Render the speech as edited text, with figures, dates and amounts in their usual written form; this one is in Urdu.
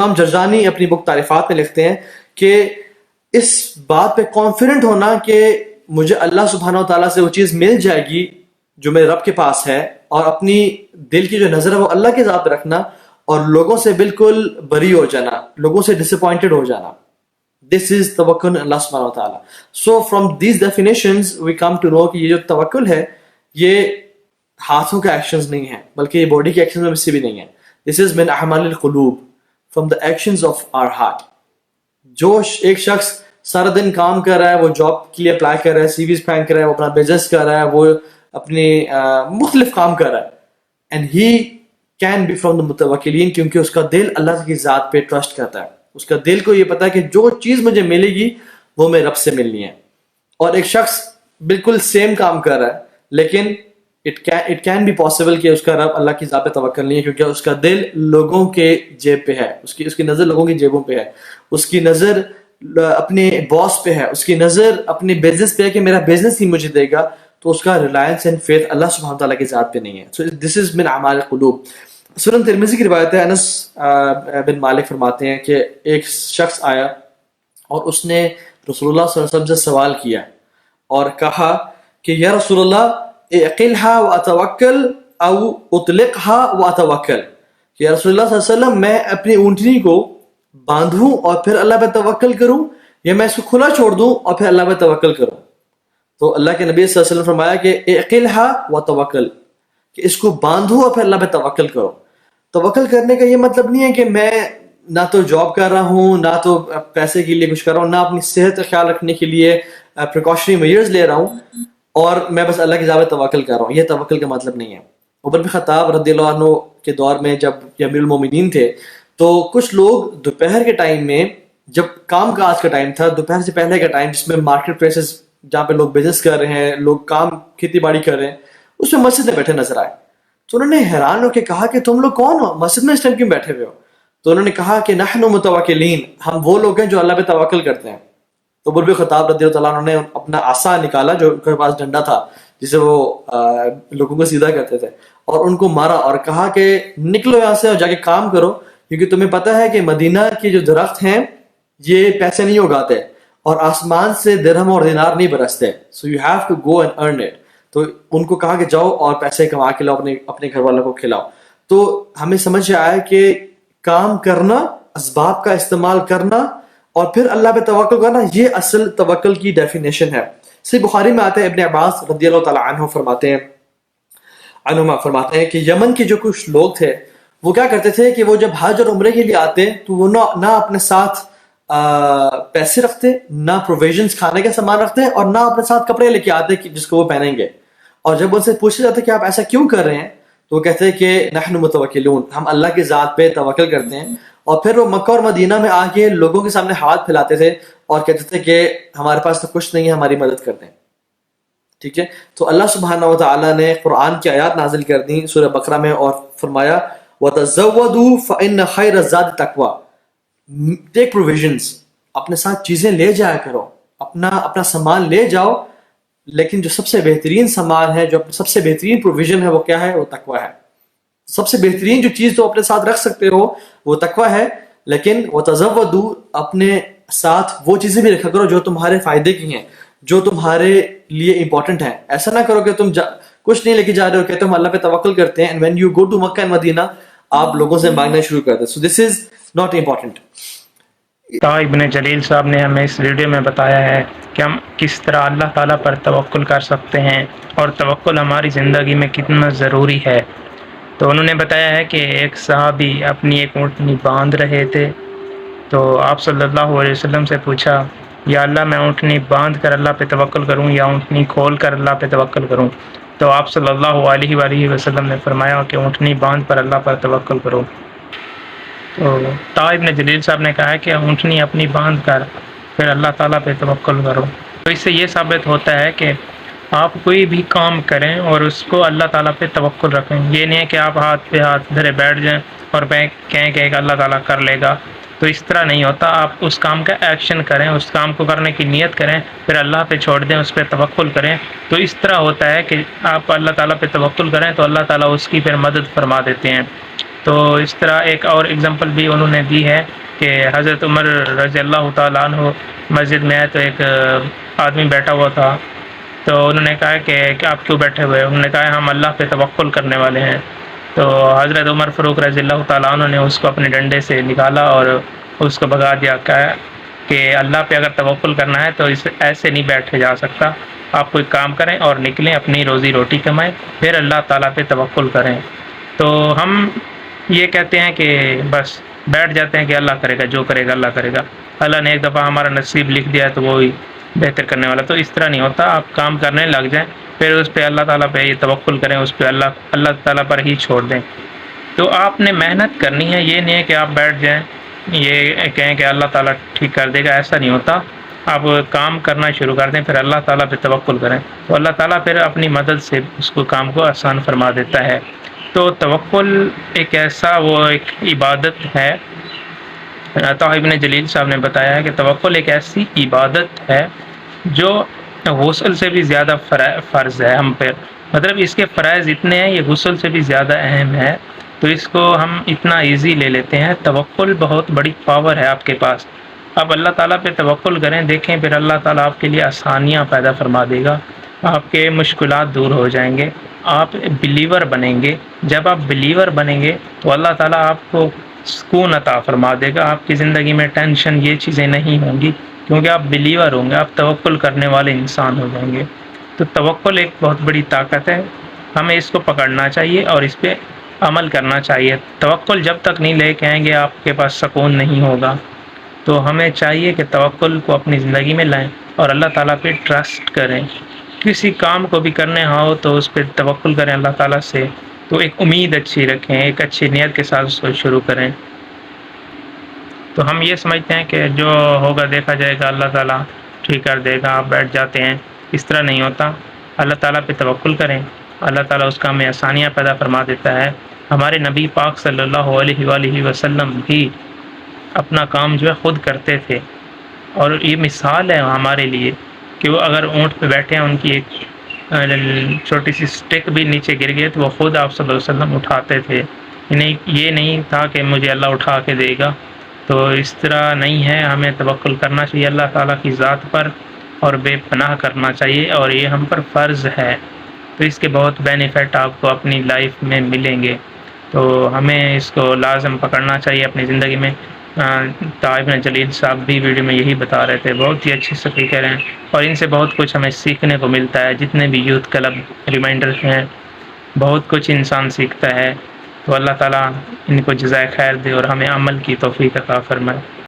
امام جرجانی اپنی بک تعریفات میں لکھتے ہیں کہ اس بات پہ کانفیڈنٹ ہونا کہ مجھے اللہ سبحانہ و تعالیٰ سے وہ چیز مل جائے گی جو میرے رب کے پاس ہے، اور اپنی دل کی جو نظر ہے وہ اللہ کے ذات پہ رکھنا، اور لوگوں سے بالکل بری ہو جانا، لوگوں سے ڈس اپوائنٹڈ ہو جانا. This is توکل اللہ سبحانہ و تعالیٰ. So from these definitions we come to know کہ یہ جو توکل ہے یہ ہاتھوں کے ایکشنز نہیں ہیں، بلکہ یہ باڈی کے ایکشنز میں سے بھی نہیں ہے. This is من اعمال القلوب، from the actions of our heart. جو ایک شخص سارا دن کام کر رہا ہے، وہ جاب کے لیے اپلائی کر رہا ہے، سی ویز پھینک رہا ہے، وہ اپنا بزنس کر رہا ہے، وہ اپنی مختلف کام کر رہا ہے، and he can be from the متوکلین، کیونکہ اس کا دل اللہ کی ذات پہ ٹرسٹ کرتا ہے. اس کا دل کو یہ پتا ہے کہ جو چیز مجھے ملے گی وہ میرے رب سے ملنی ہے. اور ایک شخص بالکل سیم کام کر رہا ہے لیکن اٹ کین بی پاسبل کہ اس کا رب اللہ کی ذات پہ توکل نہیں ہے، کیونکہ اس کا دل لوگوں کے جیب پہ ہے، اس کی نظر لوگوں کی جیبوں پہ ہے، اس کی نظر اپنے باس پہ ہے، اس کی نظر اپنے بزنس پہ ہے کہ میرا بزنس ہی مجھے دے گا. تو اس کا ریلائنس اینڈ فیتھ اللہ سبحانہ تعالیٰ کی ذات پہ نہیں ہے. سو دس از من اعمال القلوب. سنن ترمذی کی روایت ہے، انس بن مالک فرماتے ہیں کہ ایک شخص آیا اور اس نے رسول اللہ صلی اللہ علیہ وسلم سے سوال کیا اور کہا کہ یا رسول اللہ اعقلها واتوکل او اطلقها واتوکل، کہ یا رسول اللہ صلی اللہ علیہ وسلم میں اپنی اونٹنی کو باندھوں اور پھر اللہ پہ توکل کروں، یا میں اس کو کھلا چھوڑ دوں اور پھر اللہ پہ توکل کروں؟ تو اللہ کے نبی صلی اللہ علیہ وسلم فرمایا کہ اعقلها وتوکل، کہ اس کو باندھو اور پھر اللہ پہ توکل کرو. توکل کرنے کا یہ مطلب نہیں ہے کہ میں نہ تو جاب کر رہا ہوں، نہ تو پیسے کے لیے کچھ کر رہا ہوں، نہ اپنی صحت کا خیال رکھنے کے لیے پریکاشنری میئرز لے رہا ہوں اور میں بس اللہ کی ذات پہ توکل کر رہا ہوں. یہ توکل کا مطلب نہیں ہے. عمر بن خطاب رضی اللہ عنہ کے دور میں جب یہ امیر المومنین تھے تو کچھ لوگ دوپہر کے ٹائم میں، جب کام کاج کا ٹائم تھا، دوپہر سے پہلے کا ٹائم جس میں مارکیٹ پلیسز جہاں پہ لوگ بزنس کر رہے ہیں، لوگ کام کھیتی باڑی کر رہے ہیں، اس میں مسجد میں بیٹھے نظر آئے. تو انہوں نے حیران ہو کے کہا کہ تم لوگ کون ہو، مسجد میں اس ٹائم کیوں بیٹھے ہوئے ہو؟ تو انہوں نے کہا کہ نحن متوکلین، ہم وہ لوگ ہیں جو اللہ پہ توکل کرتے ہیں. تو عمر بن خطاب رضی اللہ عنہ نے اپنا عصا نکالا جو ان کے پاس ڈنڈا تھا جسے وہ لوگوں کو سیدھا کرتے تھے، اور ان کو مارا اور کہا کہ نکلو یہاں سے اور جا کے کام کرو، کیونکہ تمہیں پتہ ہے کہ مدینہ کے جو درخت ہیں یہ پیسے نہیں اگاتے اور آسمان سے درہم اور دینار نہیں برستے. So you have to go and earn it. تو ان کو کہا کہ جاؤ اور پیسے کما کے لاؤ، اپنے گھر والوں کو کھلاؤ. تو ہمیں سمجھ آیا کہ کام کرنا، اسباب کا استعمال کرنا اور پھر اللہ پہ توکل کرنا، یہ اصل توکل کی ڈیفینیشن ہے. صحیح بخاری میں آتا ہے، ابن عباس رضی اللہ تعالیٰ عنہ فرماتے ہیں کہ یمن کے جو کچھ لوگ تھے وہ کیا کرتے تھے کہ وہ جب حج اور عمرے کے لیے آتے تو وہ نہ اپنے ساتھ پیسے رکھتے، نہ پروویژنز کھانے کا سامان رکھتے، اور نہ اپنے ساتھ کپڑے لے کے آتے جس کو وہ پہنیں گے. اور جب ان سے پوچھا جاتا کہ آپ ایسا کیوں کر رہے ہیں تو وہ کہتے ہیں کہ نحن متوکلون، ہم اللہ کی ذات پہ توکل کرتے ہیں. اور پھر وہ مکہ اور مدینہ میں آ کے لوگوں کے سامنے ہاتھ پھیلاتے تھے اور کہتے تھے کہ ہمارے پاس تو کچھ نہیں ہے، ہماری مدد کر دیں. ٹھیک ہے، تو اللہ سبحانہ و تعالیٰ نے قرآن کی آیات نازل کر دی سورہ بقرہ میں اور فرمایا وَتَزَوَّدُوا فَإِنَّ خَيْرَ الزَّادِ التَّقْوَىٰ، ٹیک پروویژنز، اپنے ساتھ چیزیں لے جایا کرو، اپنا سامان لے جاؤ، لیکن جو سب سے بہترین سامان ہے، جو سب سے بہترین پروویژن ہے وہ کیا ہے؟ وہ تقویٰ ہے. سب سے بہترین جو چیز تو اپنے ساتھ رکھ سکتے ہو وہ تقویٰ ہے. لیکن وَتَزَوَّدُوا، اپنے ساتھ وہ چیزیں بھی رکھا کرو جو تمہارے فائدے کی ہیں، جو تمہارے لیے امپورٹنٹ ہیں. ایسا نہ کرو کہ تم کچھ نہیں لے کے جا رہے ہو، کہتے ہم اللہ پہ توکل کرتے ہیں، and when you go to Mecca and مدینہ آپ لوگوں سے مانگنا شروع کرتے. So this is not important. ابن جلیل صاحب نے ہمیں اس ویڈیو میں بتایا ہے کہ ہم کس طرح اللہ تعالیٰ پر توکل کر سکتے ہیں اور توکل ہماری زندگی میں کتنا ضروری ہے. تو انہوں نے بتایا ہے کہ ایک صحابی اپنی ایک اونٹنی باندھ رہے تھے، تو آپ صلی اللہ علیہ وسلم سے پوچھا یا اللہ میں اونٹنی باندھ کر اللہ پہ توکل کروں یا اونٹنی کھول کر اللہ پہ توکل کروں؟ تو آپ صلی اللہ علیہ وآلہ وسلم نے فرمایا کہ اونٹنی باندھ پر اللہ پر توکل کرو. تو ابن جلیل صاحب نے کہا کہ اونٹنی اپنی باندھ کر پھر اللہ تعالیٰ پہ توکل کرو. تو اس سے یہ ثابت ہوتا ہے کہ آپ کوئی بھی کام کریں اور اس کو اللہ تعالیٰ پہ توکل رکھیں. یہ نہیں ہے کہ آپ ہاتھ پہ ہاتھ دھرے بیٹھ جائیں اور کہیں کہ اللہ تعالیٰ کر لے گا. تو اس طرح نہیں ہوتا. آپ اس کام کا ایکشن کریں، اس کام کو کرنے کی نیت کریں، پھر اللہ پہ چھوڑ دیں، اس پہ توکل کریں. تو اس طرح ہوتا ہے کہ آپ اللہ تعالیٰ پہ توکل کریں تو اللہ تعالیٰ اس کی پھر مدد فرما دیتے ہیں. تو اس طرح ایک اور اگزامپل بھی انہوں نے دی ہے کہ حضرت عمر رضی اللہ تعالیٰ عنہ مسجد میں آئے تو ایک آدمی بیٹھا ہوا تھا، تو انہوں نے کہا کہ آپ کیوں بیٹھے ہوئے؟ انہوں نے کہا ہم اللہ پہ توکل کرنے والے ہیں۔ تو حضرت عمر فاروق رضی اللہ تعالیٰ عنہ نے اس کو اپنے ڈنڈے سے نکالا اور اس کو بھگا دیا، کہا کہ اللہ پہ اگر توکل کرنا ہے تو ایسے نہیں بیٹھے جا سکتا، آپ کوئی کام کریں اور نکلیں، اپنی روزی روٹی کمائیں، پھر اللہ تعالیٰ پہ توکل کریں۔ تو ہم یہ کہتے ہیں کہ بس بیٹھ جاتے ہیں کہ اللہ کرے گا، جو کرے گا اللہ کرے گا، اللہ نے ایک دفعہ ہمارا نصیب لکھ دیا ہے تو وہی بہتر کرنے والا۔ تو اس طرح نہیں ہوتا، آپ کام کرنے لگ جائیں، پھر اس پہ اللہ تعالیٰ پہ یہ توکل کریں، اس پہ اللہ تعالیٰ پر ہی چھوڑ دیں۔ تو آپ نے محنت کرنی ہے، یہ نہیں ہے کہ آپ بیٹھ جائیں یہ کہیں کہ اللہ تعالیٰ ٹھیک کر دے گا، ایسا نہیں ہوتا۔ آپ کام کرنا شروع کر دیں، پھر اللہ تعالیٰ پہ توکل کریں تو اللہ تعالیٰ پھر اپنی مدد سے اس کو کام کو آسان فرما دیتا ہے۔ تو توکل ایک ایسا ایک عبادت ہے، عطا ابن جلیل صاحب نے بتایا ہے کہ توکل ایک ایسی عبادت ہے جو غسل سے بھی زیادہ فرض ہے ہم پہ، مطلب اس کے فرائض اتنے ہیں، یہ غسل سے بھی زیادہ اہم ہے، تو اس کو ہم اتنا ایزی لے لیتے ہیں۔ توکل بہت بڑی پاور ہے آپ کے پاس، آپ اللہ تعالیٰ پہ توکل کریں، دیکھیں پھر اللہ تعالیٰ آپ کے لیے آسانیاں پیدا فرما دے گا، آپ کے مشکلات دور ہو جائیں گے، آپ بلیور بنیں گے۔ جب آپ بلیور بنیں گے تو اللہ تعالیٰ آپ کو سکون عطا فرما دے گا، آپ کی زندگی میں ٹینشن یہ چیزیں نہیں ہوں گی، کیونکہ آپ بلیور ہوں گے، آپ توکل کرنے والے انسان ہو جائیں گے۔ تو توکل ایک بہت بڑی طاقت ہے، ہمیں اس کو پکڑنا چاہیے اور اس پہ عمل کرنا چاہیے۔ توکل جب تک نہیں لے کے آئیں گے آپ کے پاس سکون نہیں ہوگا، تو ہمیں چاہیے کہ توکل کو اپنی زندگی میں لائیں اور اللہ تعالیٰ پہ ٹرسٹ کریں۔ کسی کام کو بھی کرنے ہو تو اس پہ توکل کریں اللہ تعالیٰ سے، تو ایک امید اچھی رکھیں، ایک اچھی نیت کے ساتھ اس کو شروع کریں۔ تو ہم یہ سمجھتے ہیں کہ جو ہوگا دیکھا جائے گا، اللہ تعالیٰ ٹھیک کر دے گا، آپ بیٹھ جاتے ہیں، اس طرح نہیں ہوتا۔ اللہ تعالیٰ پہ توکل کریں، اللہ تعالیٰ اس کا ہمیں آسانیاں پیدا فرما دیتا ہے۔ ہمارے نبی پاک صلی اللہ علیہ وآلہ وسلم بھی اپنا کام جو ہے خود کرتے تھے، اور یہ مثال ہے ہمارے لیے کہ وہ اگر اونٹ پہ بیٹھے ہیں، ان کی ایک چھوٹی سی سٹک بھی نیچے گر گئی تو وہ خود آپ صلی اللہ علیہ وسلم اٹھاتے تھے، یہ نہیں تھا کہ مجھے اللہ اٹھا کے دے گا۔ تو اس طرح نہیں ہے، ہمیں توکل کرنا چاہیے اللہ تعالیٰ کی ذات پر اور بے پناہ کرنا چاہیے، اور یہ ہم پر فرض ہے، تو اس کے بہت بینیفٹ آپ کو اپنی لائف میں ملیں گے، تو ہمیں اس کو لازم پکڑنا چاہیے اپنی زندگی میں۔ عطا ابن جلیل صاحب بھی ویڈیو میں یہی بتا رہے تھے، بہت ہی اچھے اسپیکر ہیں اور ان سے بہت کچھ ہمیں سیکھنے کو ملتا ہے، جتنے بھی یوتھ کلب ریمائنڈر ہیں بہت کچھ انسان سیکھتا ہے۔ تو اللہ تعالیٰ ان کو جزائے خیر دے اور ہمیں عمل کی توفیق عطا فرمائے۔